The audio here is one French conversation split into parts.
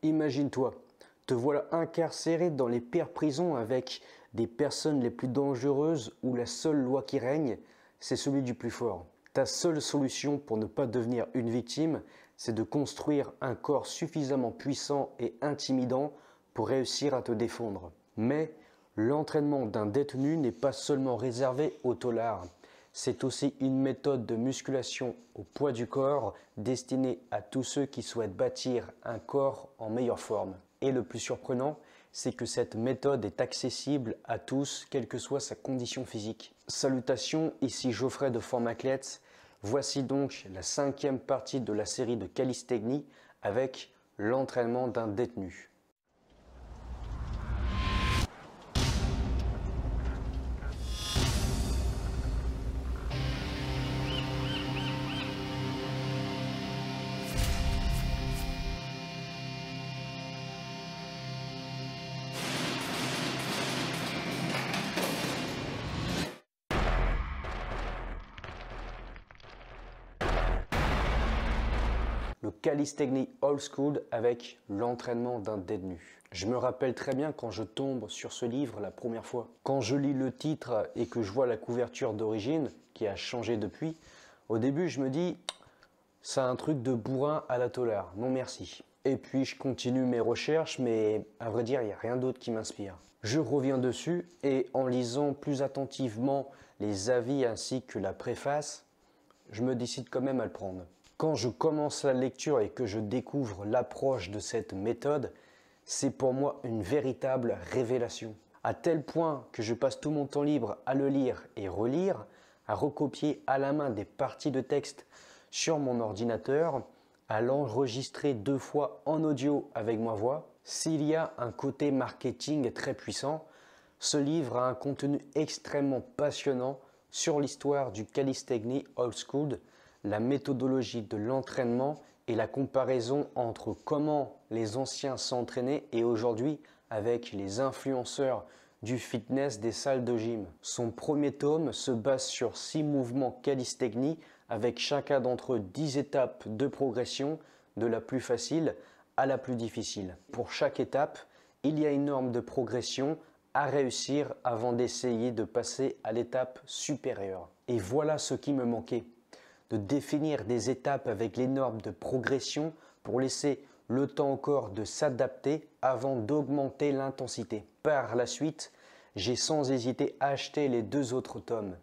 Imagine-toi, te voilà incarcéré dans les pires prisons avec des personnes les plus dangereuses où la seule loi qui règne, c'est celui du plus fort. Ta seule solution pour ne pas devenir une victime, c'est de construire un corps suffisamment puissant et intimidant pour réussir à te défendre. Mais l'entraînement d'un détenu n'est pas seulement réservé aux taulards. C'est aussi une méthode de musculation au poids du corps destinée à tous ceux qui souhaitent bâtir un corps en meilleure forme. Et le plus surprenant, c'est que cette méthode est accessible à tous, quelle que soit sa condition physique. Salutations, ici Geoffrey de Formathlètes. Voici donc la 5e partie de la série de calisthénie avec l'entraînement d'un détenu. Le calisthénie old school avec l'entraînement d'un détenu. Je me rappelle très bien quand je tombe sur ce livre la première fois. Quand je lis le titre et que je vois la couverture d'origine, qui a changé depuis, au début je me dis « c'est un truc de bourrin à la tolard, non merci ». Et puis je continue mes recherches, mais à vrai dire, il n'y a rien d'autre qui m'inspire. Je reviens dessus et en lisant plus attentivement les avis ainsi que la préface, je me décide quand même à le prendre. Quand je commence la lecture et que je découvre l'approche de cette méthode, c'est pour moi une véritable révélation. À tel point que je passe tout mon temps libre à le lire et relire, à recopier à la main des parties de texte sur mon ordinateur, à l'enregistrer 2 fois en audio avec ma voix. S'il y a un côté marketing très puissant, ce livre a un contenu extrêmement passionnant sur l'histoire du calisthénie old school, la méthodologie de l'entraînement et la comparaison entre comment les anciens s'entraînaient et aujourd'hui avec les influenceurs du fitness des salles de gym. Son premier tome se base sur 6 mouvements calisthénie avec chacun d'entre eux 10 étapes de progression de la plus facile à la plus difficile. Pour chaque étape, il y a une norme de progression à réussir avant d'essayer de passer à l'étape supérieure. Et voilà ce qui me manquait. De définir des étapes avec les normes de progression pour laisser le temps au corps de s'adapter avant d'augmenter l'intensité. Par la suite, j'ai sans hésiter acheté les 2 autres tomes.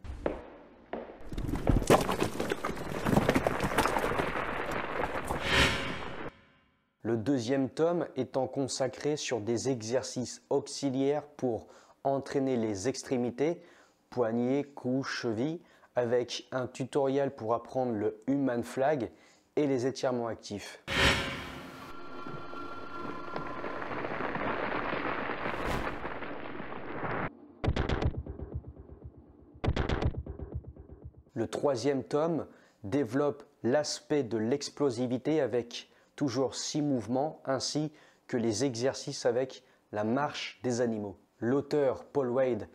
Le 2e tome étant consacré sur des exercices auxiliaires pour entraîner les extrémités, poignets, cou, chevilles, avec un tutoriel pour apprendre le Human Flag et les étirements actifs. Le 3e tome développe l'aspect de l'explosivité avec toujours 6 mouvements ainsi que les exercices avec la marche des animaux. L'auteur Paul Wade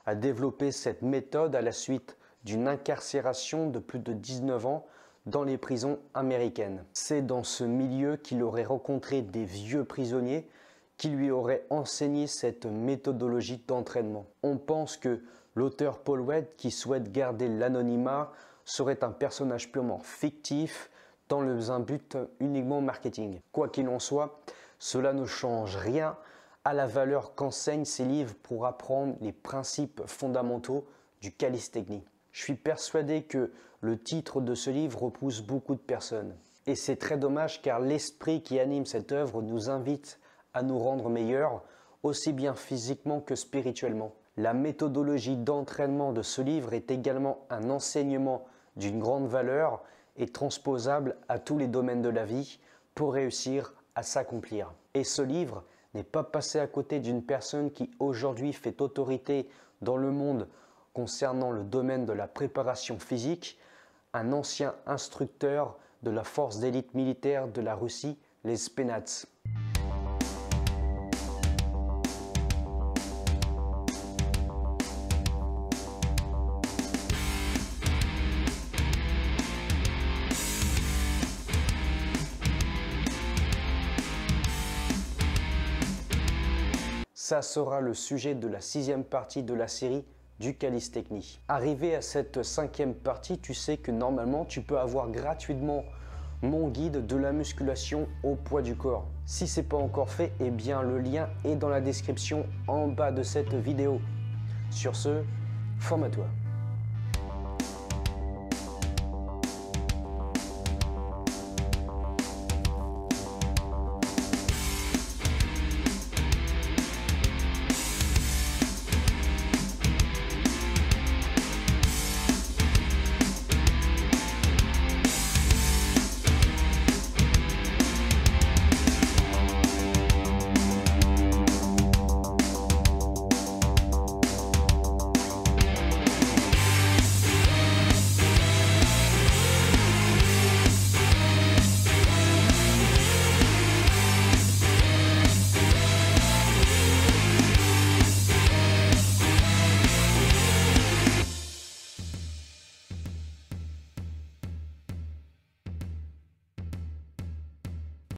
a développé cette méthode à la suite d'une incarcération de plus de 19 ans dans les prisons américaines. C'est dans ce milieu qu'il aurait rencontré des vieux prisonniers qui lui auraient enseigné cette méthodologie d'entraînement. On pense que l'auteur Paul Wade, qui souhaite garder l'anonymat, serait un personnage purement fictif dans un but uniquement marketing. Quoi qu'il en soit, cela ne change rien à la valeur qu'enseignent ces livres pour apprendre les principes fondamentaux du calisthénie. Je suis persuadé que le titre de ce livre repousse beaucoup de personnes. Et c'est très dommage car l'esprit qui anime cette œuvre nous invite à nous rendre meilleurs, aussi bien physiquement que spirituellement. La méthodologie d'entraînement de ce livre est également un enseignement d'une grande valeur et transposable à tous les domaines de la vie pour réussir à s'accomplir. Et ce livre n'est pas passé à côté d'une personne qui aujourd'hui fait autorité dans le monde concernant le domaine de la préparation physique, un ancien instructeur de la force d'élite militaire de la Russie, les Spetsnaz. Ça sera le sujet de la 6e partie de la série du calisthénie. Arrivé à cette 5e partie, tu sais que normalement tu peux avoir gratuitement mon guide de la musculation au poids du corps. Si ce n'est pas encore fait, eh bien le lien est dans la description en bas de cette vidéo. Sur ce, forme à toi.